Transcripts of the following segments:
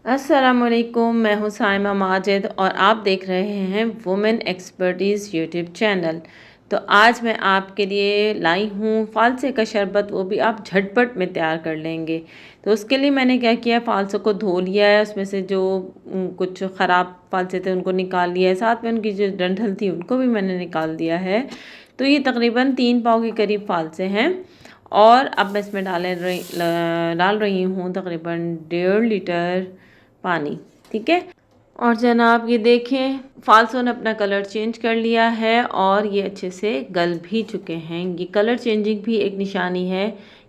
अस्सलामुअलैकुम, मैं हूँ साइमा माजिद और आप देख रहे हैं वुमेन एक्सपर्टीज़ यूट्यूब चैनल। तो आज मैं आपके लिए लाई हूँ फ़ालसे का शरबत, वो भी आप झटपट में तैयार कर लेंगे। तो उसके लिए मैंने क्या किया, फ़ालसों को धो लिया है, उसमें से जो कुछ ख़राब फ़ालसे थे उनको निकाल लिया है, साथ में उनकी जो डंठल थी उनको भी मैंने निकाल दिया है। तो ये तकरीबन 3 पाव के करीब फ़ालसे हैं। और अब मैं इसमें डाल रही हूँ तकरीबन 1.5 लीटर पानी। ठीक है। और जनाब ये देखें, फ़ालसों ने अपना कलर चेंज कर लिया है और ये अच्छे से गल भी चुके हैं। ये कलर चेंजिंग भी एक निशानी है,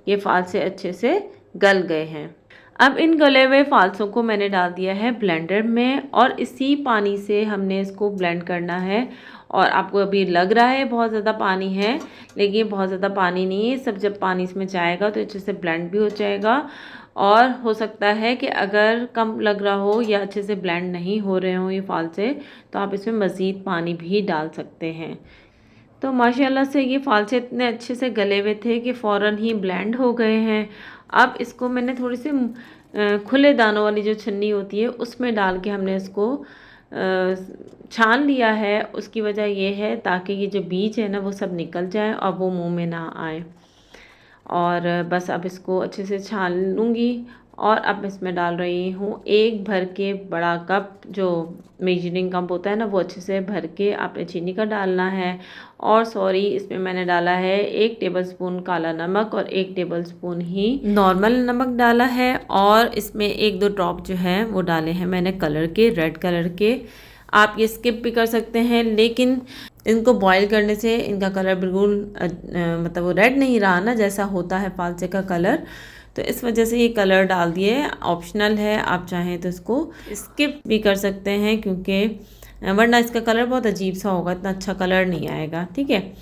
ये फ़ालसे अच्छे से गल गए हैं। अब इन गले हुए फ़ालसों को मैंने डाल दिया है ब्लेंडर में और इसी पानी से हमने इसको ब्लेंड करना है। और आपको अभी लग रहा है बहुत ज़्यादा पानी है, लेकिन बहुत ज़्यादा पानी नहीं है। सब जब पानी इसमें जाएगा तो अच्छे से ब्लेंड भी हो जाएगा। और हो सकता है कि अगर कम लग रहा हो या अच्छे से ब्लेंड नहीं हो रहे हों ये फ़ालसे, तो आप इसमें मज़ीद पानी भी डाल सकते हैं। तो माशाल्लाह से ये फ़ालसे इतने अच्छे से गले हुए थे कि फ़ौरन ही ब्लेंड हो गए हैं। अब इसको मैंने थोड़ी सी खुले दानों वाली जो छन्नी होती है उसमें डाल के हमने इसको छान लिया है। उसकी वजह ये है ताकि ये जो बीज है ना वो सब निकल जाए और वो मुंह में ना आए। और बस अब इसको अच्छे से छान लूँगी। और अब इसमें डाल रही हूँ एक भर के बड़ा कप, जो मेजरिंग कप होता है ना, वो अच्छे से भर के आपने चीनी का डालना है। और सॉरी, इसमें मैंने डाला है 1 टेबलस्पून काला नमक और 1 टेबलस्पून ही नॉर्मल नमक डाला है। और इसमें 1-2 ड्रॉप जो है वो डाले हैं मैंने कलर के, रेड कलर के। आप ये स्किप भी कर सकते हैं, लेकिन इनको बॉईल करने से इनका कलर बिल्कुल मतलब वो रेड नहीं रहा ना जैसा होता है फ़ालसे का कलर। तो इस वजह से ये कलर डाल दिए, ऑप्शनल है, आप चाहें तो इसको स्किप भी कर सकते हैं, क्योंकि वरना इसका कलर बहुत अजीब सा होगा, इतना अच्छा कलर नहीं आएगा। ठीक है।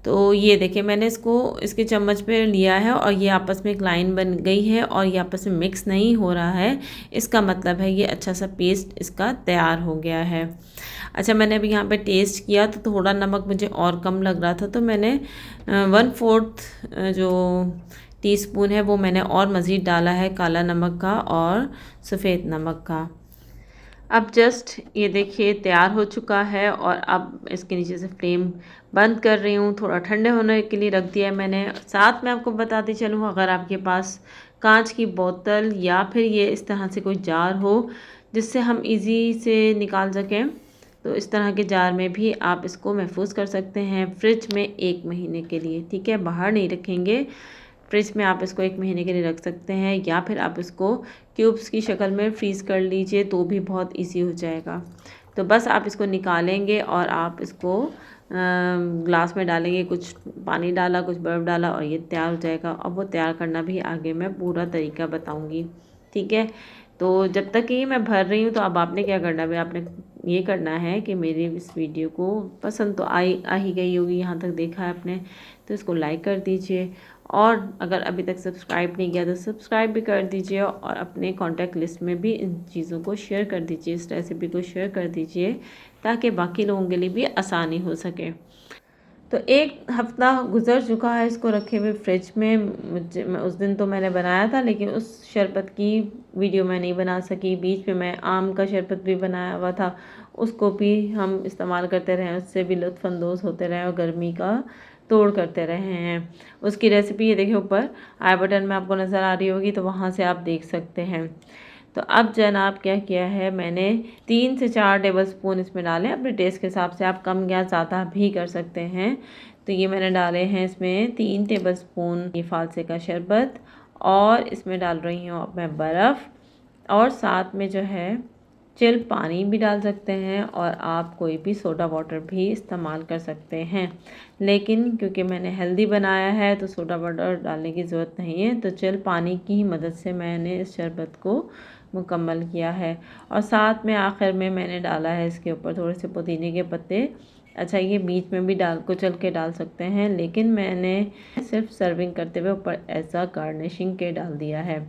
तो ये देखिए, मैंने इसको इसके चम्मच पे लिया है और ये आपस में एक लाइन बन गई है और ये आपस में मिक्स नहीं हो रहा है। इसका मतलब है ये अच्छा सा पेस्ट इसका तैयार हो गया है। अच्छा, मैंने अभी यहाँ पे टेस्ट किया तो थोड़ा नमक मुझे और कम लग रहा था, तो मैंने 1/4 जो टीस्पून है वो मैंने और मज़ीद डाला है काला नमक का और सफ़ेद नमक का। अब जस्ट ये देखिए तैयार हो चुका है और अब इसके नीचे से फ्लेम बंद कर रही हूँ। थोड़ा ठंडे होने के लिए रख दिया है मैंने। साथ में आपको बताती चलूँ, अगर आपके पास कांच की बोतल या फिर ये इस तरह से कोई जार हो जिससे हम इजी से निकाल सकें, तो इस तरह के जार में भी आप इसको महफूज कर सकते हैं फ्रिज में 1 महीने के लिए। ठीक है, बाहर नहीं रखेंगे, फ्रिज में आप इसको 1 महीने के लिए रख सकते हैं, या फिर आप इसको क्यूब्स की शक्ल में फ्रीज़ कर लीजिए तो भी बहुत इजी हो जाएगा। तो बस आप इसको निकालेंगे और आप इसको ग्लास में डालेंगे, कुछ पानी डाला, कुछ बर्फ़ डाला और ये तैयार हो जाएगा। अब वो तैयार करना भी आगे मैं पूरा तरीका बताऊँगी। ठीक है। तो जब तक कि मैं भर रही हूँ, तो अब आपने क्या करना है, आपने ये करना है कि मेरी इस वीडियो को पसंद तो आ ही गई होगी, यहाँ तक देखा है आपने, तो इसको लाइक कर दीजिए। और अगर अभी तक सब्सक्राइब नहीं किया तो सब्सक्राइब भी कर दीजिए और अपने कॉन्टैक्ट लिस्ट में भी इन चीज़ों को शेयर कर दीजिए, इस रेसिपी को शेयर कर दीजिए, ताकि बाकी लोगों के लिए भी आसानी हो सके। तो 1 हफ़्ता गुज़र चुका है इसको रखे हुए फ्रिज में। उस दिन तो मैंने बनाया था, लेकिन उस शरबत की वीडियो मैं नहीं बना सकी। बीच में मैं आम का शरबत भी बनाया हुआ था, उसको भी हम इस्तेमाल करते रहे, उससे भी लुत्फ़अंदोज़ होते रहे और गर्मी का तोड़ करते रहे हैं। उसकी रेसिपी ये देखिए ऊपर आई बटन में आपको नज़र आ रही होगी, तो वहाँ से आप देख सकते हैं। तो अब जनाब क्या किया है मैंने, 3 से 4 टेबलस्पून इसमें डाले, अपने टेस्ट के हिसाब से आप कम या ज़्यादा भी कर सकते हैं। तो ये मैंने डाले हैं इसमें 3 टेबलस्पून ये फ़ालसे का शरबत, और इसमें डाल रही हूँ अब मैं बर्फ़, और साथ में जो है चिल पानी भी डाल सकते हैं, और आप कोई भी सोडा वाटर भी इस्तेमाल कर सकते हैं। लेकिन क्योंकि मैंने हेल्दी बनाया है तो सोडा वाटर डालने की ज़रूरत नहीं है, तो चिल पानी की ही मदद से मैंने इस शरबत को मुकम्मल किया है। और साथ में आखिर में मैंने डाला है इसके ऊपर थोड़े से पुदीने के पत्ते। अच्छा, ये बीच में भी कुचल के डाल सकते हैं, लेकिन मैंने सिर्फ सर्विंग करते हुए ऊपर ऐसा गार्निशिंग के डाल दिया है।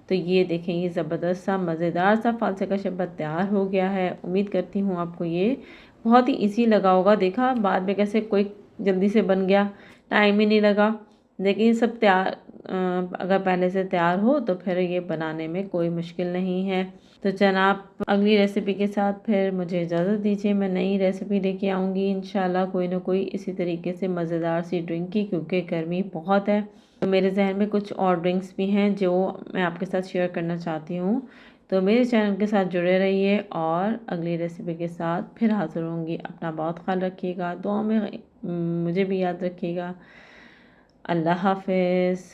तो ये देखें, ये ज़बरदस्त सा मज़ेदार सा फ़ालसे का शरबत तैयार हो गया है। उम्मीद करती हूँ आपको ये बहुत ही ईज़ी लगा होगा। देखा बाद में कैसे कोई जल्दी से बन गया, टाइम ही नहीं लगा, लेकिन सब तैयार अगर पहले से तैयार हो तो फिर ये बनाने में कोई मुश्किल नहीं है। तो जनाब, अगली रेसिपी के साथ फिर मुझे इजाज़त दीजिए। मैं नई रेसिपी लेके आऊँगी इंशाल्लाह, कोई ना कोई इसी तरीके से मज़ेदार सी ड्रिंक की, क्योंकि गर्मी बहुत है। तो मेरे जहन में कुछ और ड्रिंक्स भी हैं जो मैं आपके साथ शेयर करना चाहती हूँ। तो मेरे चैनल के साथ जुड़े रहिए और अगली रेसिपी के साथ फिर हाज़िर होंगी। अपना बहुत ख्याल रखिएगा, दुआ में मुझे भी याद रखिएगा। अल्लाह हाफ़िज़।